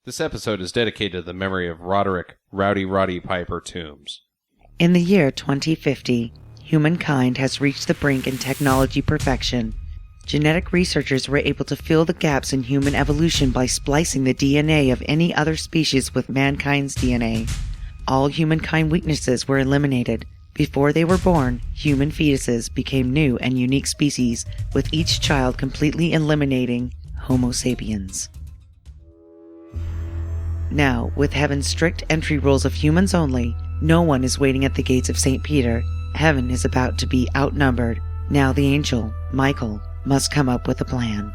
This episode is dedicated to the memory of Rowdy Rowdy Piper Toombs. In the year 2050, humankind has reached the brink in technology perfection. Genetic researchers were able to fill the gaps in human evolution by splicing the DNA of any other species with mankind's DNA. All humankind weaknesses were eliminated. Before they were born, human fetuses became new and unique species, with each child completely eliminating Homo sapiens. Now, with heaven's strict entry rules of humans only, no one is waiting at the gates of St. Peter. Heaven is about to be outnumbered. Now the angel, Michael, must come up with a plan.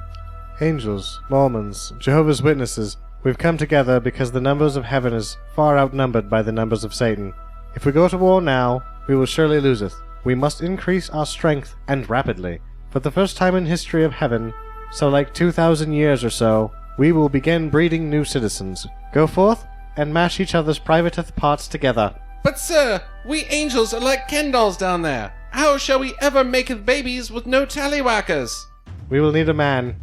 Angels, Mormons, Jehovah's Witnesses, we've come together because the numbers of heaven is far outnumbered by the numbers of Satan. If we go to war now, we will surely loseth. We must increase our strength, and rapidly. For the first time in history of heaven, so like 2,000 years or so, we will begin breeding new citizens. Go forth, and mash each other's privateth parts together. But sir, we angels are like Ken dolls down there. How shall we ever make babies with no tallywhackers? We will need a man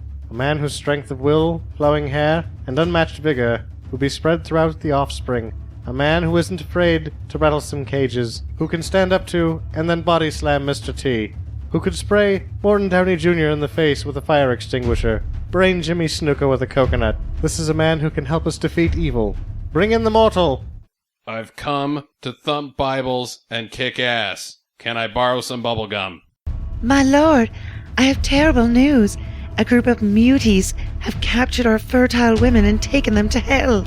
whose strength of will, flowing hair, and unmatched vigor will be spread throughout the offspring. A man who isn't afraid to rattle some cages, who can stand up to and then body slam Mr. T, who could spray Morton Downey Jr. in the face with a fire extinguisher, brain Jimmy Snuka with a coconut. This is a man who can help us defeat evil. Bring in the mortal! I've come to thump Bibles and kick ass. Can I borrow some bubblegum? My lord, I have terrible news. A group of muties have captured our fertile women and taken them to hell.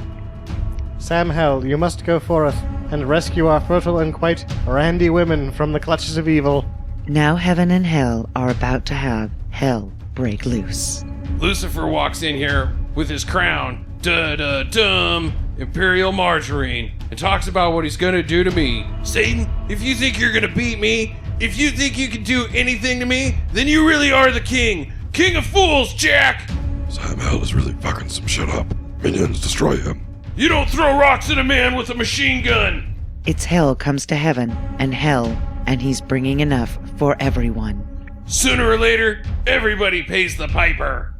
Sam Hell, you must go forth and rescue our fertile and quite randy women from the clutches of evil. Now heaven and hell are about to have hell break loose. Lucifer walks in here with his crown, da-da-dum, Imperial Margarine, and talks about what he's gonna do to me. Satan, if you think you're gonna beat me, if you think you can do anything to me, then you really are the king. King of fools, Jack! Sam Hell is really fucking some shit up. Minions, destroy him. You don't throw rocks at a man with a machine gun! It's hell comes to heaven, and he's bringing enough for everyone. Sooner or later, everybody pays the piper.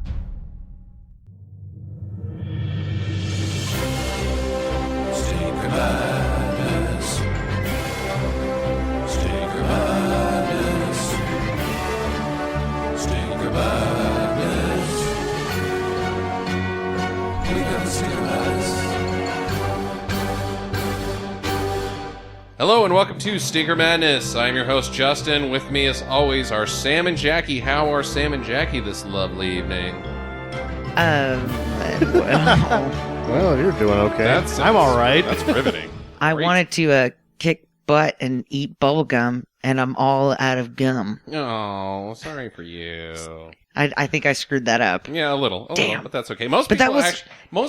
Hello and welcome to Stinker Madness. I'm your host Justin. With me as always are Sam and Jackie. How are Sam and Jackie this lovely evening? Well, you're doing okay. I'm all right. That's riveting. I Great. wanted to kick butt and eat bubblegum, and I'm all out of gum. Oh, sorry for you. I think I screwed that up. Yeah, a little, but that's okay. Most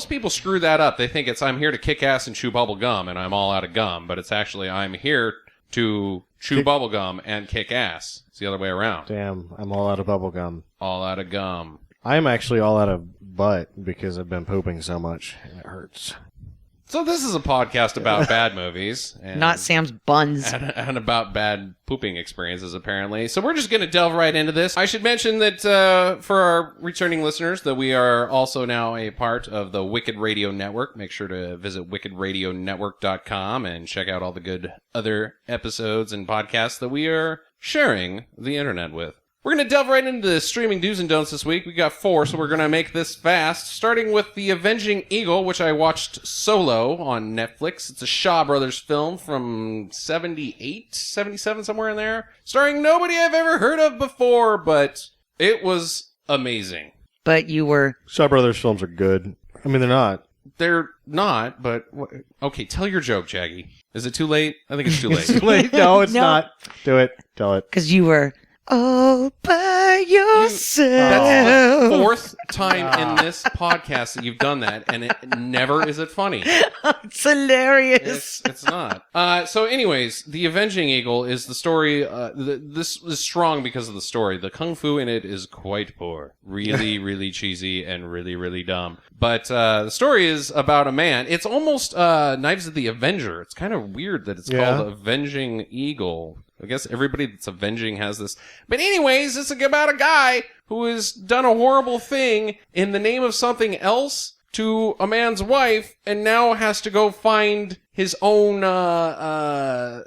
people screw that up. They think it's I'm here to kick ass and chew bubble gum, and I'm all out of gum. But it's actually I'm here to chew bubble gum and kick ass. It's the other way around. Damn, I'm all out of bubble gum. All out of gum. I'm actually all out of butt because I've been pooping so much, and it hurts. So this is a podcast about bad movies. And, Not Sam's buns. and about bad pooping experiences, apparently. So we're just going to delve right into this. I should mention that for our returning listeners, that we are also now a part of the Wicked Radio Network. Make sure to visit wickedradionetwork.com and check out all the good other episodes and podcasts that we are sharing the internet with. We're going to delve right into the streaming do's and don'ts this week. We got 4, so we're going to make this fast. Starting with The Avenging Eagle, which I watched solo on Netflix. It's a Shaw Brothers film from 78, 77, somewhere in there. Starring nobody I've ever heard of before, but it was amazing. But you were... Shaw Brothers films are good. I mean, they're not. They're not, but... Okay, tell your joke, Jaggy. Is it too late? I think it's too late. It's too late. No, it's not. Do it. Tell it. Because you were... all by yourself. That's the 4th time in this podcast that you've done that, and it never is it funny. It's hilarious. It's not. So anyways, The Avenging Eagle is the story. This is strong because of the story. The kung fu in it is quite poor. Really, really cheesy and really, really dumb. But the story is about a man. It's almost Knives of the Avenger. It's kind of weird that it's called Avenging Eagle. I guess everybody that's avenging has this. But anyways, it's about a guy who has done a horrible thing in the name of something else to a man's wife and now has to go find his own,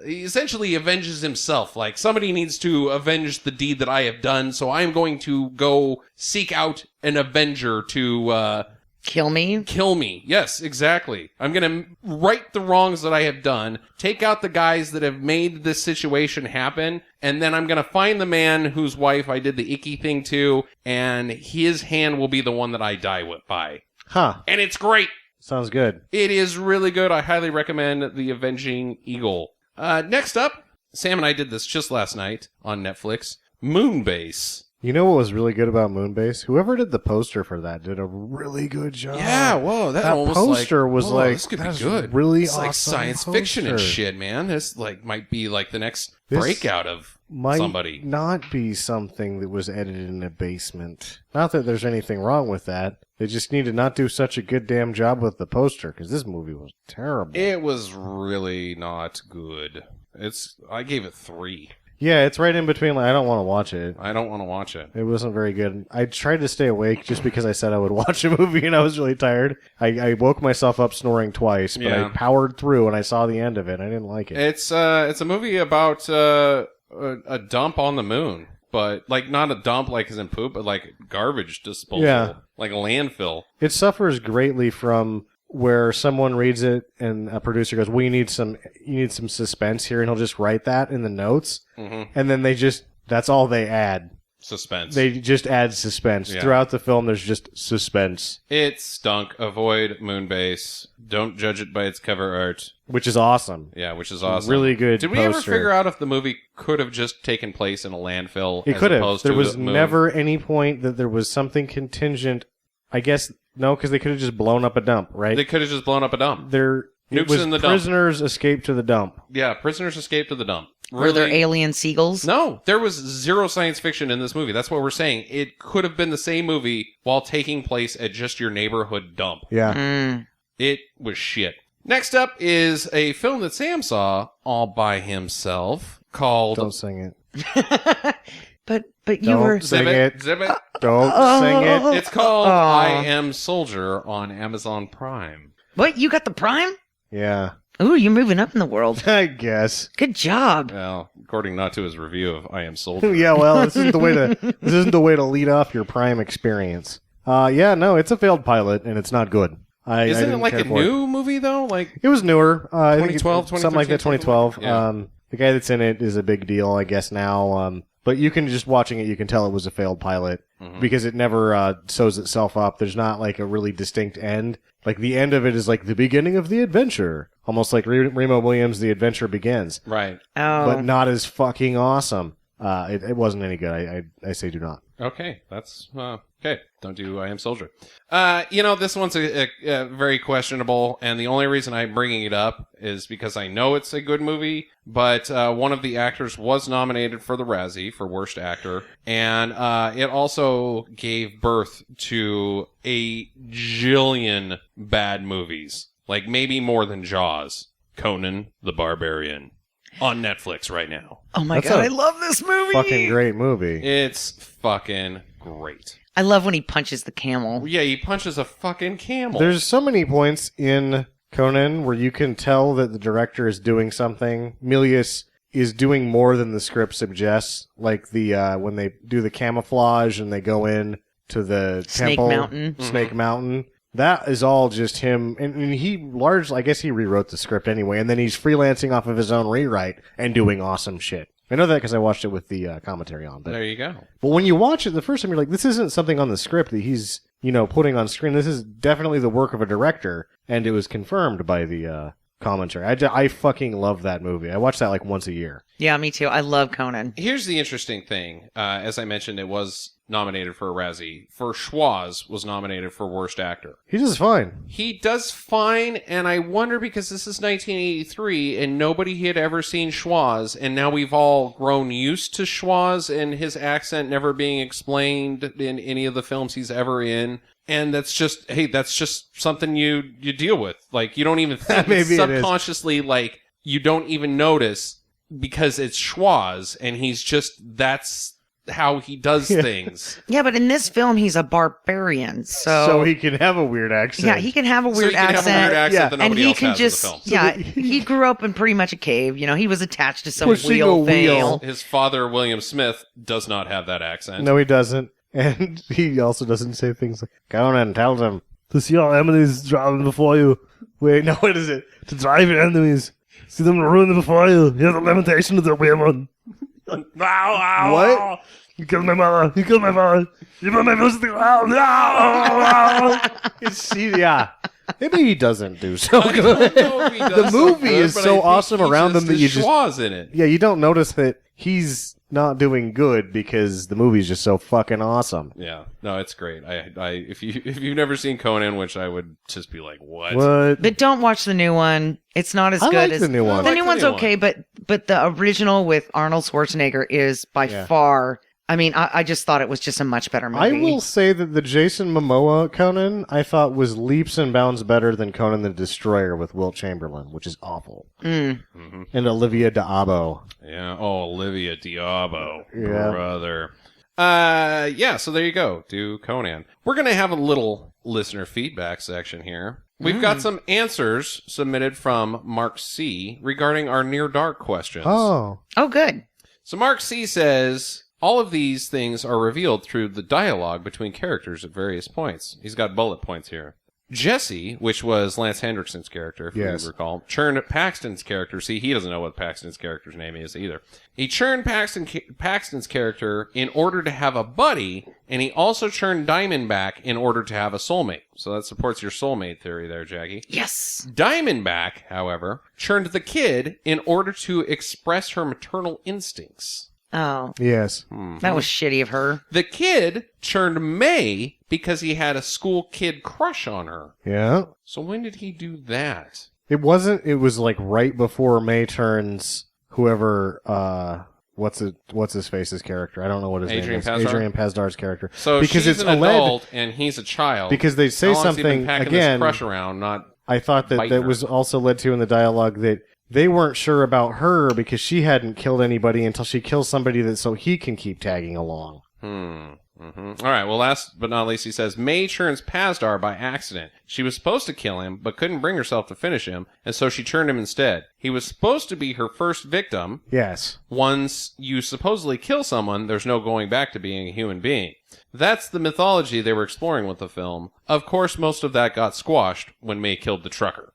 he essentially avenges himself. Like, somebody needs to avenge the deed that I have done, so I'm going to go seek out an avenger to, Kill me? kill me. Yes, exactly. I'm going to right the wrongs that I have done, take out the guys that have made this situation happen, and then I'm going to find the man whose wife I did the icky thing to, and his hand will be the one that I die by. Huh. And it's great. Sounds good. It is really good. I highly recommend The Avenging Eagle. Next up, Sam and I did this just last night on Netflix. Moonbase. You know what was really good about Moonbase? Whoever did the poster for that did a really good job. Yeah, whoa, that almost poster like, was whoa, like, this could be that's good. Really it's awesome like science poster. fiction and shit, man. This like might be like the next This breakout of Might somebody. not be something that was edited in a basement. Not that there's anything wrong with that. They just need to not do such a good damn job with the poster, because this movie was terrible. It was really not good. I gave it 3. Yeah, it's right in between. Like, I don't want to watch it. I don't want to watch it. It wasn't very good. I tried to stay awake just because I said I would watch a movie, and I was really tired. I woke myself up snoring twice, but Yeah. I powered through, and I saw the end of it. I didn't like it. It's a movie about a dump on the moon, but like not a dump like as in poop, but like garbage disposal, Yeah. like a landfill. It suffers greatly from where someone reads it and a producer goes, "Well, you need some suspense here," and he'll just write that in the notes, and then that's all they add. Suspense. They just add suspense. Yeah. Throughout the film, there's just suspense. It stunk. Avoid Moonbase. Don't judge it by its cover art. Which is awesome. Yeah, which is awesome. Really good Did we ever poster. figure out if the movie could have just taken place in a landfill? It as could have. opposed There to was the moon? never any point that there was something contingent. I guess, no, because they could have just blown up a dump, right? They could have just blown up a dump. It Nukes was in the dump. prisoners escape to the dump. Yeah, prisoners escaped to the dump. Were there Really- alien seagulls? No, there was zero science fiction in this movie. That's what we're saying. It could have been the same movie while taking place at just your neighborhood dump. Yeah. Mm. It was shit. Next up is a film that Sam saw all by himself called Don't sing it. But you Don't were... sing Zip it. Zip It. Don't sing it. It's called Aw. I Am Soldier on Amazon Prime. What? You got the Prime? Yeah. Ooh, you're moving up in the world. I guess. Good job. Well, according not to his review of I Am Soldier. Yeah, well, this isn't the way to lead off your Prime experience. Yeah, no, it's a failed pilot, and it's not good. I Isn't it didn't like care a for it. new movie, though? Like, It was newer. I think 2012, something like that. 2013, 2012. yeah. The guy that's in it is a big deal, I guess now. But you can just watching it, you can tell it was a failed pilot because it never sews itself up. There's not like a really distinct end. Like the end of it is like the beginning of the adventure, almost like Remo Williams' The Adventure Begins, right. Oh. but not as fucking awesome. It wasn't any good. I say do not. Okay, that's okay. Don't do I Am Soldier. This one's a very questionable, and the only reason I'm bringing it up is because I know it's a good movie. But one of the actors was nominated for the Razzie for Worst Actor, and it also gave birth to a jillion bad movies, like maybe more than Jaws. Conan the Barbarian on Netflix right now. Oh my That's god, a I love this movie. Fucking great movie. It's fucking great. I love when he punches the camel. Yeah, he punches a fucking camel. There's so many points in Conan where you can tell that the director is doing something. Milius is doing more than the script suggests. Like the when they do the camouflage and they go in to the Snake temple, Mountain. Snake Mountain. That is all just him, and he largely, I guess he rewrote the script anyway, and then he's freelancing off of his own rewrite and doing awesome shit. I know that because I watched it with the commentary on. But there you go. when you watch it the first time, you're like, this isn't something on the script that he's, putting on screen. This is definitely the work of a director, and it was confirmed by the commentary. I fucking love that movie. I watch that like once a year. Yeah, me too. I love Conan. Here's the interesting thing. As I mentioned, it was nominated for a Razzie. For Schwoz was nominated for Worst Actor. He does fine. He does fine, and I wonder because this is 1983 and nobody had ever seen Schwoz, and now we've all grown used to Schwoz and his accent never being explained in any of the films he's ever in. And that's just something you deal with. Like, you don't even think Maybe it's it is. subconsciously, like, you don't even notice because it's Schwoz, and he's just, how he does things. Yeah, but in this film, he's a barbarian, So he can have a weird accent. yeah, he can have a weird accent. That And nobody he else can has just, in the film. yeah, he grew up in pretty much a cave. You know, he was attached to some Pushing wheel a thing. wheel. His father, William Smith, does not have that accent. No, he doesn't. And he also doesn't say things like, Conan, tell them to see our enemies driving before you. Wait, no, what is it? To drive your enemies. See them ruin before you. Hear the lamentation of their women. What? You killed my mother. You killed my father. You put my voice to the ground. Yeah. Maybe he doesn't do so I good. don't know if he does The so movie good, is but I so think awesome he around just him that you just... schwa's in it. Yeah, you don't notice that he's not doing good because the movie's just so fucking awesome. Yeah, no, it's great. If you've never seen Conan, which I would just be like, what? But don't watch the new one. It's not as I good like as the new one. The I like new the one's new okay, but the original with Arnold Schwarzenegger is by far. I mean, I just thought it was just a much better movie. I will say that the Jason Momoa Conan I thought was leaps and bounds better than Conan the Destroyer with Wilt Chamberlain, which is awful. And Olivia D'Abo. Yeah. Oh, Olivia Diabo, Yeah. brother. Yeah. So there you go. Do Conan. We're gonna have a little listener feedback section here. We've got some answers submitted from Mark C regarding our Near Dark questions. Oh, good. So Mark C says, all of these things are revealed through the dialogue between characters at various points. He's got bullet points here. Jesse, which was Lance Hendrickson's character, if you recall, churned Paxton's character. See, he doesn't know what Paxton's character's name is either. He churned Paxton's character in order to have a buddy, and he also churned Diamondback in order to have a soulmate. So that supports your soulmate theory there, Jackie. Yes. Diamondback, however, churned the kid in order to express her maternal instincts. Oh, yes. that was shitty of her. The kid churned May because he had a school kid crush on her. Yeah. So when did he do that? It was like right before May turns whoever, what's his face's character? I don't know what his name is. Adrian Pazdar's character. So because she's it's an adult and he's a child. Because they say How long has he been something, packing again, this crush around, not I thought that biting that her. was also led to in the dialogue that they weren't sure about her because she hadn't killed anybody until she kills somebody that so he can keep tagging along. All right, well, last but not least, he says, May churns Pazdar by accident. She was supposed to kill him, but couldn't bring herself to finish him, and so she churned him instead. He was supposed to be her first victim. Yes. Once you supposedly kill someone, there's no going back to being a human being. That's the mythology they were exploring with the film. Of course, most of that got squashed when May killed the trucker.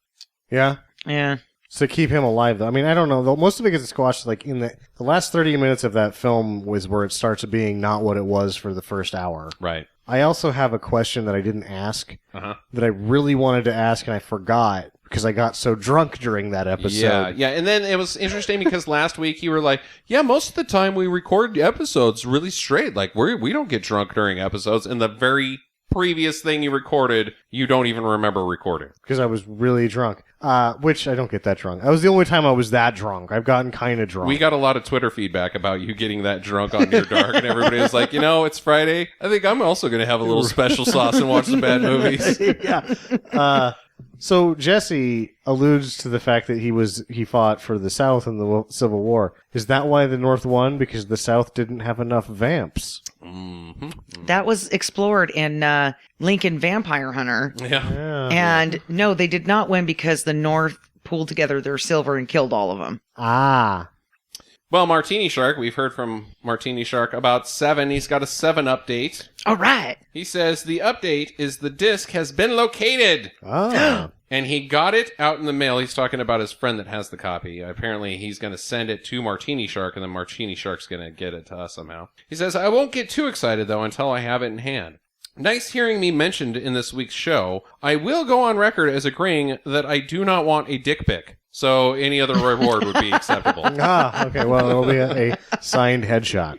Yeah? Yeah. So keep him alive, though. I mean, I don't know. Most of it gets squashed, like, in the last 30 minutes of that film was where it starts being not what it was for the first hour. Right. I also have a question that I didn't ask that I really wanted to ask, and I forgot because I got so drunk during that episode. Yeah. And then it was interesting because last week you were like, yeah, most of the time we record episodes really straight. Like, we don't get drunk during episodes. And the very previous thing you recorded, you don't even remember recording. Because I was really drunk. Which I don't get that drunk. That was the only time I was that drunk. I've gotten kind of drunk. We got a lot of Twitter feedback about you getting that drunk on Near Dark, and everybody was like, it's Friday. I think I'm also going to have a little special sauce and watch some bad movies. Yeah. So Jesse alludes to the fact that he fought for the South in the Civil War. Is that why the North won? Because the South didn't have enough vamps. That was explored in Lincoln Vampire Hunter. Yeah. And no, they did not win because the North pooled together their silver and killed all of them. Ah. Well, Martini Shark, we've heard from Martini Shark about 7. He's got a 7 update. All right. He says the update is the disc has been located. Oh. And he got it out in the mail. He's talking about his friend that has the copy. Apparently, he's going to send it to Martini Shark, and then Martini Shark's going to get it to us somehow. He says, I won't get too excited, though, until I have it in hand. Nice hearing me mentioned in this week's show. I will go on record as agreeing that I do not want a dick pic. So any other reward would be acceptable. Okay. Well, it'll be a signed headshot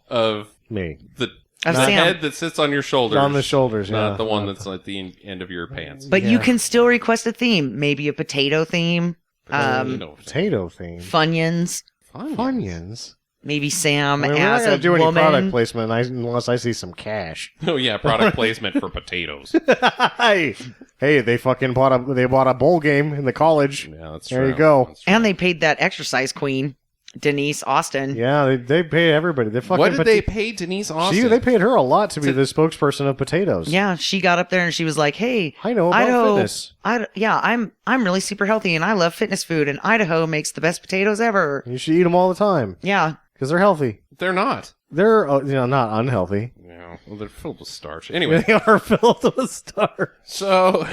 Of me. the Of the Sam. head that sits on your shoulders. On the shoulders, Not yeah. the one that's at the end of your pants. But you can still request a theme. Maybe a potato theme. Potato theme. Funyuns. Funyuns. Maybe Sam I mean, we're not as going a to do any woman. product placement unless I see some cash. Oh yeah, product placement for potatoes. Hey, they fucking bought a bowl game in the college. Yeah, that's There true. you go. That's true. And they paid that exercise queen. Denise Austin. Yeah, they pay everybody. They fucking What did they pay Denise Austin? They paid her a lot to be the spokesperson of potatoes. Yeah, she got up there and she was like, "Hey, I know about Idaho, fitness. I'm really super healthy and I love fitness food and Idaho makes the best potatoes ever." You should eat them all the time Yeah. because they're healthy. They're not. They're not unhealthy. Yeah, well, they're filled with starch. Anyway, They are filled with starch. so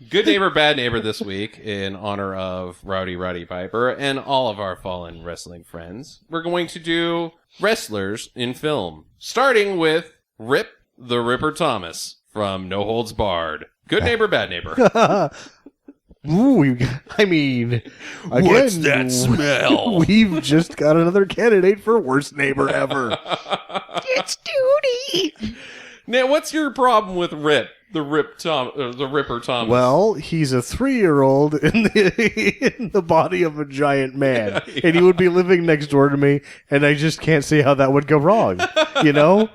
good neighbor, bad neighbor this week in honor of Rowdy Piper and all of our fallen wrestling friends. We're going to do wrestlers in film, starting with Rip the Ripper Thomas from No Holds Barred. Good neighbor, bad neighbor. Ooh, I mean, What's again, that smell? We've just got another candidate for worst neighbor ever. It's Duty. Now, what's your problem with Rip the Ripper Thomas? Well, he's a 3-year-old in the body of a giant man, and he would be living next door to me, and I just can't see how that would go wrong. You know,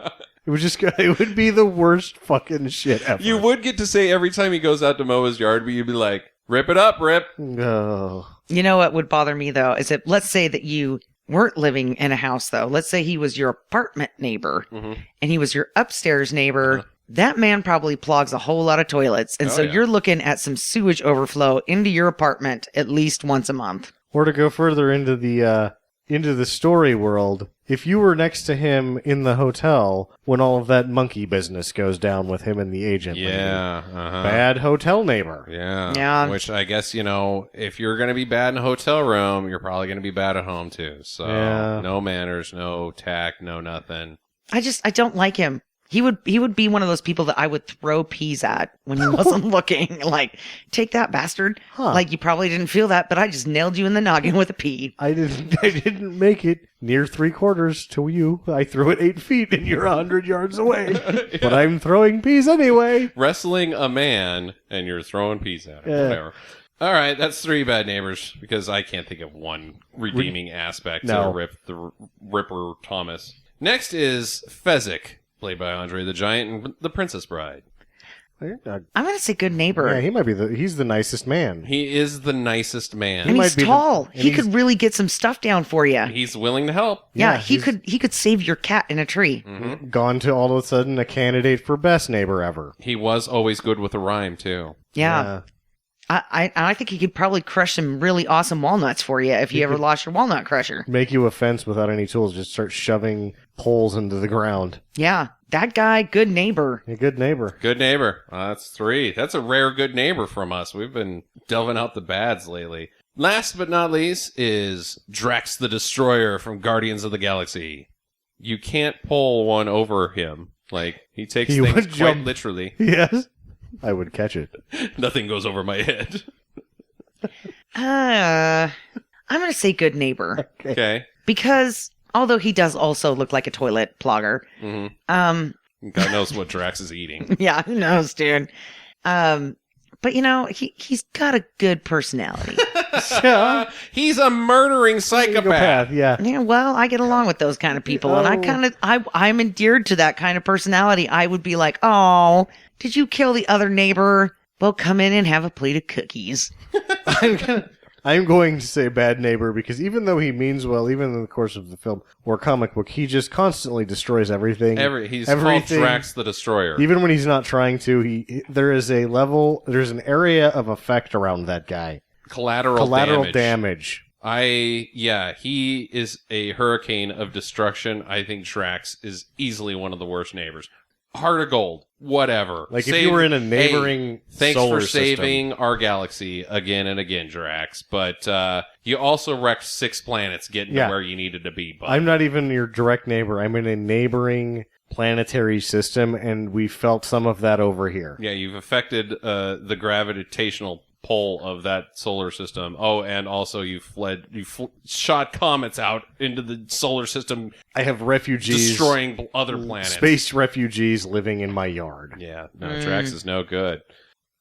it would be the worst fucking shit ever. You would get to say every time he goes out to mow his yard, but you'd be like, "Rip it up, Rip." Oh. You know what would bother me though is that let's say that you weren't living in a house though. Let's say he was your apartment neighbor and he was your upstairs neighbor. That man probably clogs a whole lot of toilets. And Oh, so yeah. you're looking at some sewage overflow into your apartment at least once a month. Or to go further into the story world, if you were next to him in the hotel when all of that monkey business goes down with him and the agent lady, Yeah. bad hotel neighbor. Yeah. Yeah. Which I guess, if you're going to be bad in a hotel room, you're probably going to be bad at home too. So Yeah. no manners, no tact, no nothing. I don't like him. He would be one of those people that I would throw peas at when he wasn't looking. Like, take that, bastard. Huh. Like, you probably didn't feel that, but I just nailed you in the noggin with a pea. I didn't make it near 3/4 to you. I threw it 8 feet and you're 100 yards away. But I'm throwing peas anyway. Wrestling a man and you're throwing peas at him. Yeah. Whatever. All right, that's 3 bad neighbors because I can't think of one redeeming aspect No. to Rip the Ripper Thomas. Next is Fezzik, played by Andre the Giant and the Princess Bride. I'm going to say good neighbor. Yeah, he might be he's the nicest man. He is the nicest man. And might he's be the- tall. and He he's- could really get some stuff down for you. He's willing to help. Yeah, Yeah, he could save your cat in a tree. Gone to all of a sudden a candidate for best neighbor ever. He was always good with a rhyme, too. Yeah. I think he could probably crush some really awesome walnuts for you if you ever lost your walnut crusher. Make you a fence without any tools. Just start shoving poles into the ground. Yeah, that guy, good neighbor. A good neighbor. Good neighbor. That's 3. That's a rare good neighbor from us. We've been delving out the bads lately. Last but not least is Drax the Destroyer from Guardians of the Galaxy. You can't pull one over him. Like, he takes He things would quite jump. literally. Yes. I would catch it. Nothing goes over my head. I'm going to say good neighbor. Okay. Because although he does also look like a toilet plogger, God knows what Drax is eating. yeah, who knows, dude. But he's got a good personality. Yeah. He's a murdering psychopath. Yeah. Yeah, well, I get along with those kind of people, and I'm endeared to that kind of personality. I would be like, oh, did you kill the other neighbor? Well, come in and have a plate of cookies. I'm going to say bad neighbor because even though he means well, even in the course of the film or comic book, he just constantly destroys everything. He's called Drax the Destroyer. Even when he's not trying to, there's an area of effect around that guy. Collateral damage. He is a hurricane of destruction. I think Drax is easily one of the worst neighbors. Heart of gold, whatever. Like if you were in a neighboring thanks solar for saving system. our galaxy again and again, Drax. But you also wrecked 6 planets getting Yeah. to where you needed to be. Bud. I'm not even your direct neighbor. I'm in a neighboring planetary system, and we felt some of that over here. Yeah, you've affected the gravitational pull of that solar system. Oh, and also you shot comets out into the solar system, I have refugees, destroying other planets. space refugees living in my yard. Yeah, no, Drax is no good.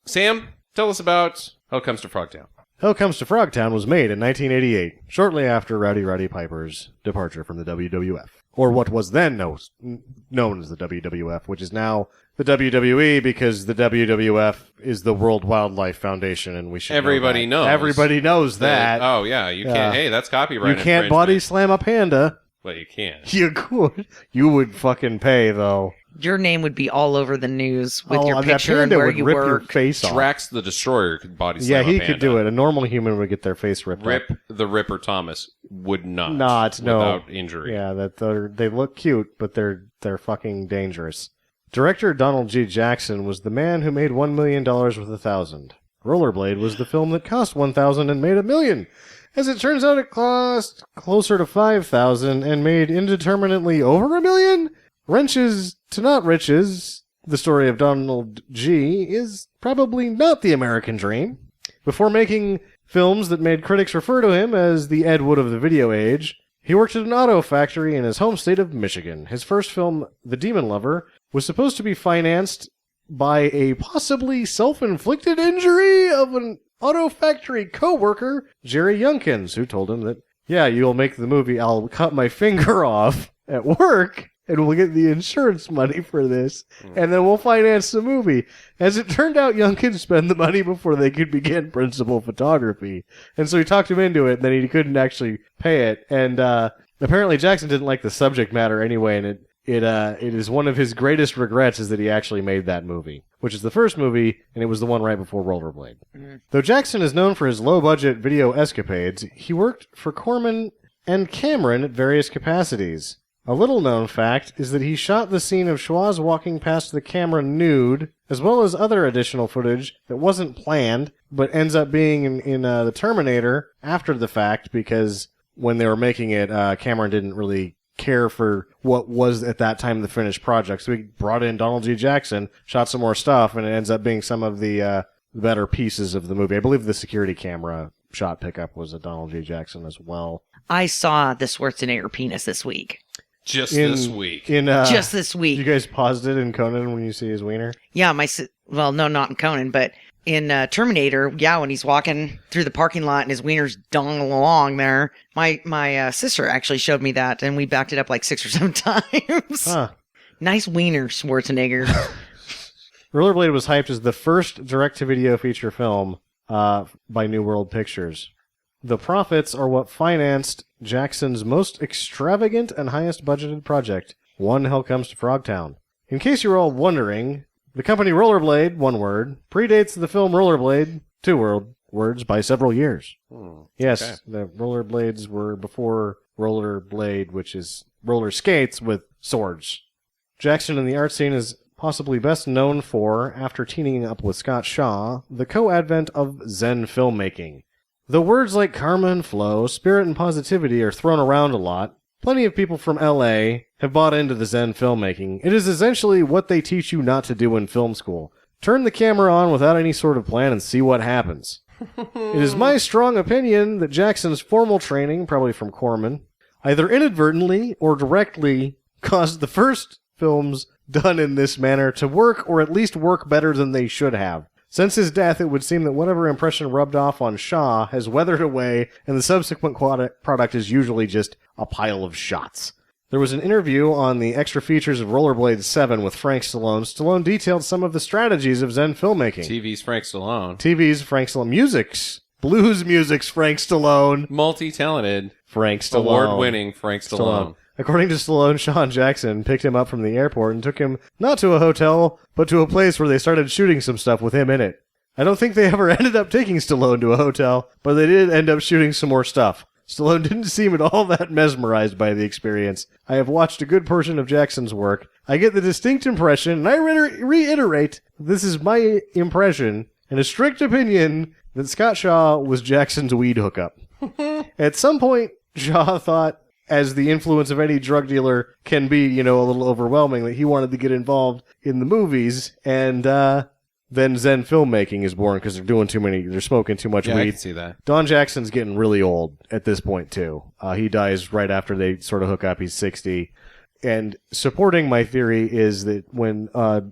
Sam, tell us about Hell Comes to Frogtown. Hell Comes to Frogtown was made in 1988, shortly after Rowdy Piper's departure from the WWF. or what was then known as the WWF, which is now the WWE, because the WWF is the World Wildlife Foundation, and we should Everybody knows. Everybody knows that. Oh, yeah. You can't. Hey, that's copyright. You can't body slam a panda. Well, you can. You could. You would fucking pay, though. Your name would be all over the news with your that picture and panda where would you rip your work. face off. Drax the Destroyer could body Yeah, slam he a panda. could do it. A normal human would get their face ripped Rip off. the Ripper Thomas would not. Not, no. Without injury. Yeah, they look cute, but they're fucking dangerous. Director Donald G. Jackson was the man who made $1 million with 1,000. Rollerblade was the film that cost 1,000 and made $1 million. As it turns out, it cost closer to 5,000 and made indeterminately over $1 million. Wrenches to not riches, the story of Donald G. is probably not the American dream. Before making films that made critics refer to him as the Ed Wood of the video age, he worked at an auto factory in his home state of Michigan. His first film, The Demon Lover, was supposed to be financed by a possibly self-inflicted injury of an auto factory co-worker, Jerry Younkins, who told him that, yeah, you'll make the movie, I'll cut my finger off at work, and we'll get the insurance money for this, and then we'll finance the movie. As it turned out, Younkins spent the money before they could begin principal photography. And so he talked him into it, and then he couldn't actually pay it. And apparently Jackson didn't like the subject matter anyway, and it is one of his greatest regrets is that he actually made that movie, which is the first movie, and it was the one right before Rollerblade. Though Jackson is known for his low-budget video escapades, he worked for Corman and Cameron at various capacities. A little-known fact is that he shot the scene of Schwarz walking past the camera nude, as well as other additional footage that wasn't planned, but ends up being in The Terminator after the fact, because when they were making it, Cameron didn't really care for what was at that time the finished project. So he brought in Donald G. Jackson, shot some more stuff, and it ends up being some of the better pieces of the movie. I believe the security camera shot pickup was a Donald G. Jackson as well. I saw the Schwarzenegger penis this week. Just this week. Just this week. You guys paused it in Conan when you see his wiener? Yeah, well, no, not in Conan, but in Terminator, yeah, when he's walking through the parking lot and his wiener's donging along there. My sister actually showed me that, and we backed it up like 6 or 7 times. Huh. Nice wiener, Schwarzenegger. Rollerblade was hyped as the first direct-to-video feature film by New World Pictures. The profits are what financed Jackson's most extravagant and highest budgeted project, One Hell Comes to Frogtown. In case you're all wondering, the company Rollerblade, one word, predates the film Rollerblade, 2 words, by several years. Yes, okay. The Rollerblades were before Rollerblade, which is roller skates with swords. Jackson in the art scene is possibly best known for, after teaming up with Scott Shaw, the co-advent of Zen filmmaking. Though words like karma and flow, spirit and positivity are thrown around a lot, plenty of people from LA have bought into the Zen filmmaking. It is essentially what they teach you not to do in film school. Turn the camera on without any sort of plan and see what happens. It is my strong opinion that Jackson's formal training, probably from Corman, either inadvertently or directly caused the first films done in this manner to work, or at least work better than they should have. Since his death, it would seem that whatever impression rubbed off on Shaw has weathered away, and the subsequent product is usually just a pile of shots. There was an interview on the extra features of Rollerblade 7 with Frank Stallone. Stallone detailed some of the strategies of Zen filmmaking. TV's Frank Stallone. TV's Frank Stallone. Blues music's Frank Stallone. Multi-talented. Frank Stallone. Award-winning Frank Stallone. According to Stallone, Sean Jackson picked him up from the airport and took him not to a hotel, but to a place where they started shooting some stuff with him in it. I don't think they ever ended up taking Stallone to a hotel, but they did end up shooting some more stuff. Stallone didn't seem at all that mesmerized by the experience. I have watched a good portion of Jackson's work. I get the distinct impression, and I reiterate, this is my impression, and a strict opinion, that Scott Shaw was Jackson's weed hookup. At some point, Shaw thought, as the influence of any drug dealer can be, a little overwhelming, that he wanted to get involved in the movies, and then Zen filmmaking is born because they're smoking too much weed. I can see that. Don Jackson's getting really old at this point, too. He dies right after they sort of hook up. He's 60. And supporting my theory is that when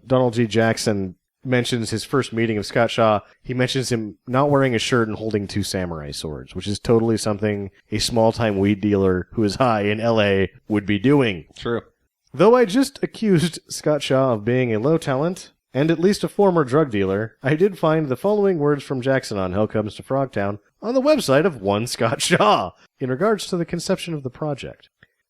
Donald G. Jackson mentions his first meeting of Scott Shaw, he mentions him not wearing a shirt and holding 2 samurai swords, which is totally something a small-time weed dealer who is high in L.A. would be doing. True. Though I just accused Scott Shaw of being a low talent, and at least a former drug dealer, I did find the following words from Jackson on Hell Comes to Frogtown on the website of one Scott Shaw, in regards to the conception of the project.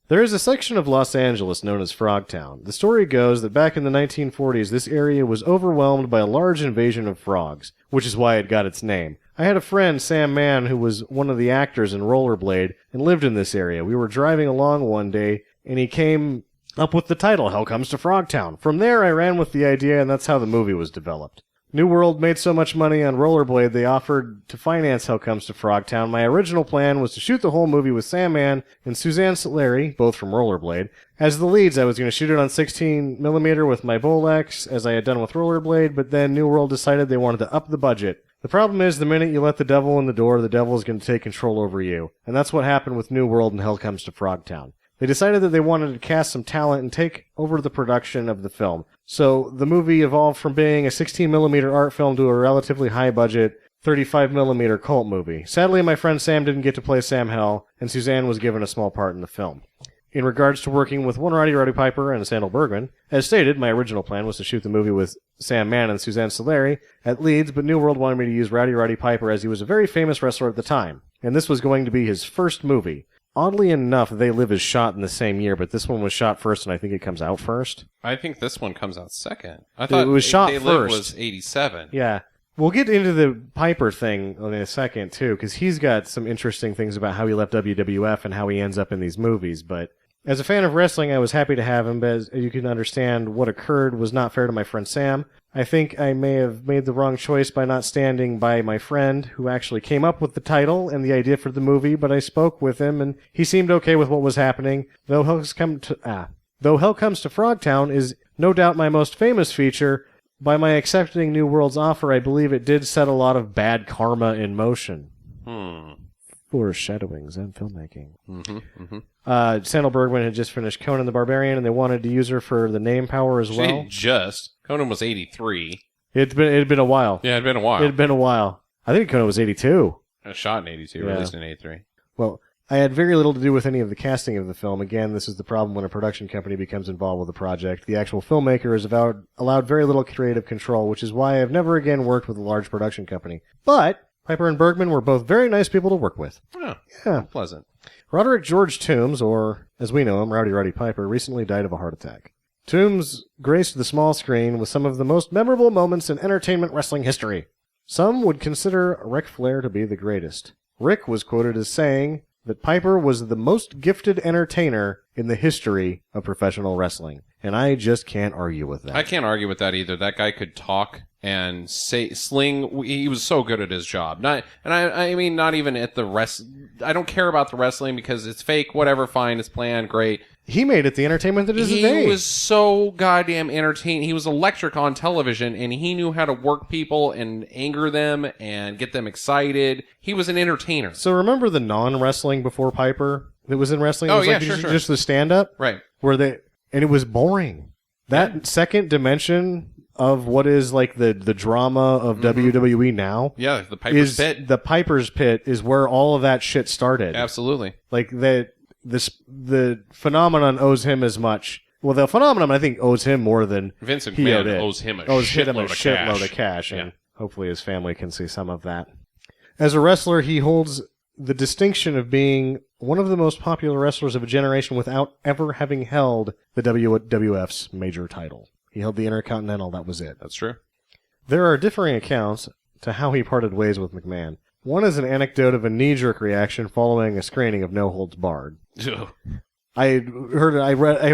There is a section of Los Angeles known as Frogtown. The story goes that back in the 1940s, this area was overwhelmed by a large invasion of frogs, which is why it got its name. I had a friend, Sam Mann, who was one of the actors in Rollerblade, and lived in this area. We were driving along one day, and he came up with the title, Hell Comes to Frogtown. From there, I ran with the idea, and that's how the movie was developed. New World made so much money on Rollerblade, they offered to finance Hell Comes to Frogtown. My original plan was to shoot the whole movie with Sam Mann and Suzanne Soleri, both from Rollerblade, as the leads. I was going to shoot it on 16mm with my Bolex, as I had done with Rollerblade, but then New World decided they wanted to up the budget. The problem is, the minute you let the devil in the door, the devil is going to take control over you. And that's what happened with New World and Hell Comes to Frogtown. They decided that they wanted to cast some talent and take over the production of the film. So the movie evolved from being a 16mm art film to a relatively high-budget 35mm cult movie. Sadly, my friend Sam didn't get to play Sam Hell, and Suzanne was given a small part in the film. In regards to working with one Roddy Rowdy Piper and Sandal Bergman, as stated, my original plan was to shoot the movie with Sam Mann and Suzanne Soleri at leads, but New World wanted me to use Roddy Rowdy Piper as he was a very famous wrestler at the time, and this was going to be his first movie. Oddly enough, They Live is shot in the same year, but this one was shot first, and I think it comes out first. I think this one comes out second. I thought it was shot They first. Live was 87. Yeah. We'll get into the Piper thing in a second, too, because he's got some interesting things about how he left WWF and how he ends up in these movies. But as a fan of wrestling, I was happy to have him, but as you can understand, what occurred was not fair to my friend Sam. I think I may have made the wrong choice by not standing by my friend, who actually came up with the title and the idea for the movie, but I spoke with him, and he seemed okay with what was happening. Though Hell Comes to Frogtown is no doubt my most famous feature, by my accepting New World's offer, I believe it did set a lot of bad karma in motion. Foreshadowings and filmmaking. Sandal Bergman had just finished Conan the Barbarian, and they wanted to use her for the name power as well. Conan was 83. It had been a while. Yeah, it'd been a while. It had been a while. I think Conan was 82. It was shot in 82, Yeah. released in 83. Well, I had very little to do with any of the casting of the film. Again, this is the problem when a production company becomes involved with a project. The actual filmmaker is allowed very little creative control, which is why I've never again worked with a large production company. But Piper and Bergman were both very nice people to work with. Oh, Yeah. pleasant. Roderick George Toombs, or as we know him, Rowdy Rowdy Piper, recently died of a heart attack. Toombs graced the small screen with some of the most memorable moments in entertainment wrestling history. Some would consider Ric Flair to be the greatest. Rick was quoted as saying that Piper was the most gifted entertainer in the history of professional wrestling. And I just can't argue with that. I can't argue with that either. That guy could talk and sling. He was so good at his job. I mean, not even at the rest. I don't care about the wrestling because it's fake. Whatever, fine. It's planned. Great. He made it the entertainment that is today. He was so goddamn entertaining. He was electric on television, and he knew how to work people and anger them and get them excited. He was an entertainer. So remember the non-wrestling before Piper that was in wrestling? It Oh, was yeah, like sure. just the stand-up? Right. And it was boring. That second dimension of what is like the drama of WWE now. Yeah, the Piper's Pit. The Piper's Pit is where all of that shit started. Absolutely. Like the phenomenon owes him as much. Well, the phenomenon I think owes him more than Vince he owed McMahon it. owes him a shitload of cash. And hopefully his family can see some of that. As a wrestler, he holds the distinction of being one of the most popular wrestlers of a generation without ever having held the WWF's major title. He held the Intercontinental, that was it. That's true. There are differing accounts to how he parted ways with McMahon. One is an anecdote of a knee-jerk reaction following a screening of No Holds Barred. I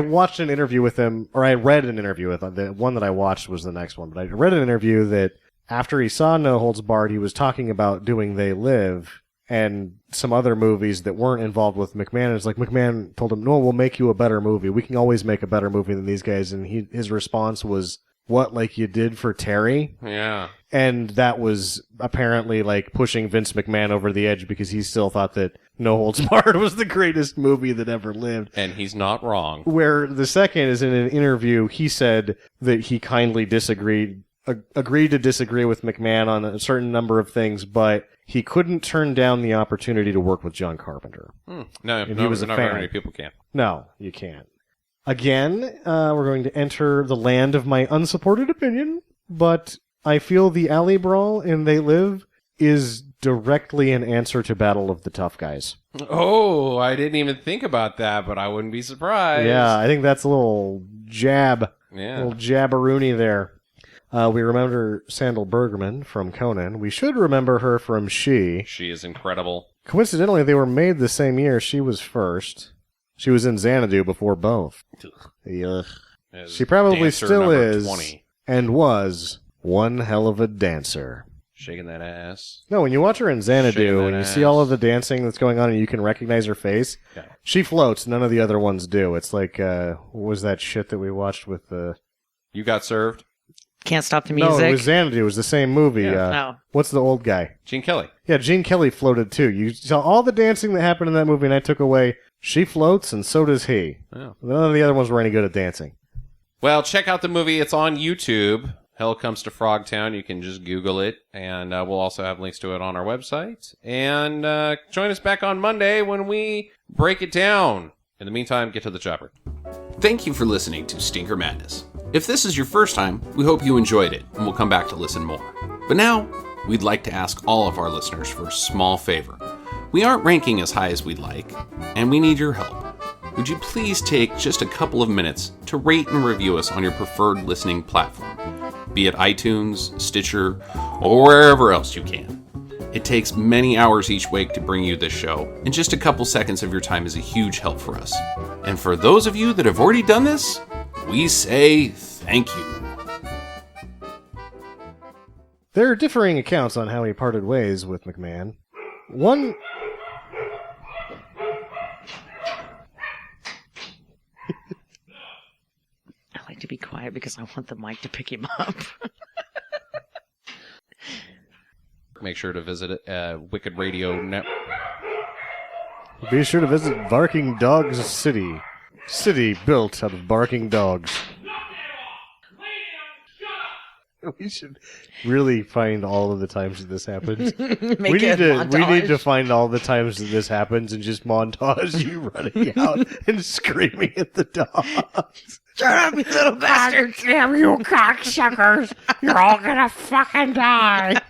watched an interview with him, or I read an interview with him. The one that I watched was the next one, but I read an interview that after he saw No Holds Barred, he was talking about doing They Live and some other movies that weren't involved with McMahon. It's like McMahon told him, no, we'll make you a better movie. We can always make a better movie than these guys. And his response was, what, like you did for Terry? Yeah. And that was apparently like pushing Vince McMahon over the edge because he still thought that No Holds Barred was the greatest movie that ever lived. And he's not wrong. Where the second is in an interview, he said that he kindly disagreed agreed to disagree with McMahon on a certain number of things, but he couldn't turn down the opportunity to work with John Carpenter. No, he was a not fan. very many people can. No, you can't. Again, we're going to enter the land of my unsupported opinion, but I feel the alley brawl in They Live is directly an answer to Battle of the Tough Guys. Oh, I didn't even think about that, but I wouldn't be surprised. Yeah, I think that's a little jab. Yeah. A little jabberoonie there. We remember Sandal Bergman from Conan. We should remember her from She. She is incredible. Coincidentally, they were made the same year. She was first. She was in Xanadu before both. Yuck. As She probably dancer still number is 20. and was one hell of a dancer. Shaking that ass. No, when you watch her in Shaking Xanadu that and you ass. see all of the dancing that's going on and you can recognize her face, Yeah. she floats. None of the other ones do. It's like, what was that shit that we watched with the... You Got Served? Can't Stop the Music. No, it was Xanadu. It was the same movie. No. What's the old guy? Gene Kelly. Yeah, Gene Kelly floated too. You saw all the dancing that happened in that movie and I took away, she floats and so does he. Oh. None of the other ones were any good at dancing. Well, check out the movie. It's on YouTube. Hell Comes to Frogtown. You can just Google it, and we'll also have links to it on our website. And join us back on Monday when we break it down. In the meantime, get to the chopper. Thank you for listening to Stinker Madness. If this is your first time, we hope you enjoyed it, and we'll come back to listen more. But now, we'd like to ask all of our listeners for a small favor. We aren't ranking as high as we'd like, and we need your help. Would you please take just a couple of minutes to rate and review us on your preferred listening platform, be it iTunes, Stitcher, or wherever else you can. It takes many hours each week to bring you this show, and just a couple seconds of your time is a huge help for us. And for those of you that have already done this, we say thank you. There are differing accounts on how he parted ways with McMahon. One... I like to be quiet because I want the mic to pick him up. Make sure to visit Wicked Radio Network. Be sure to visit Barking Dogs City. City built out of barking dogs. We should really find all of the times that this happens. we need to find all the times that this happens and just montage you running out and screaming at the dogs. Shut up, you little bastard! Damn you cocksuckers! You're all gonna fucking die!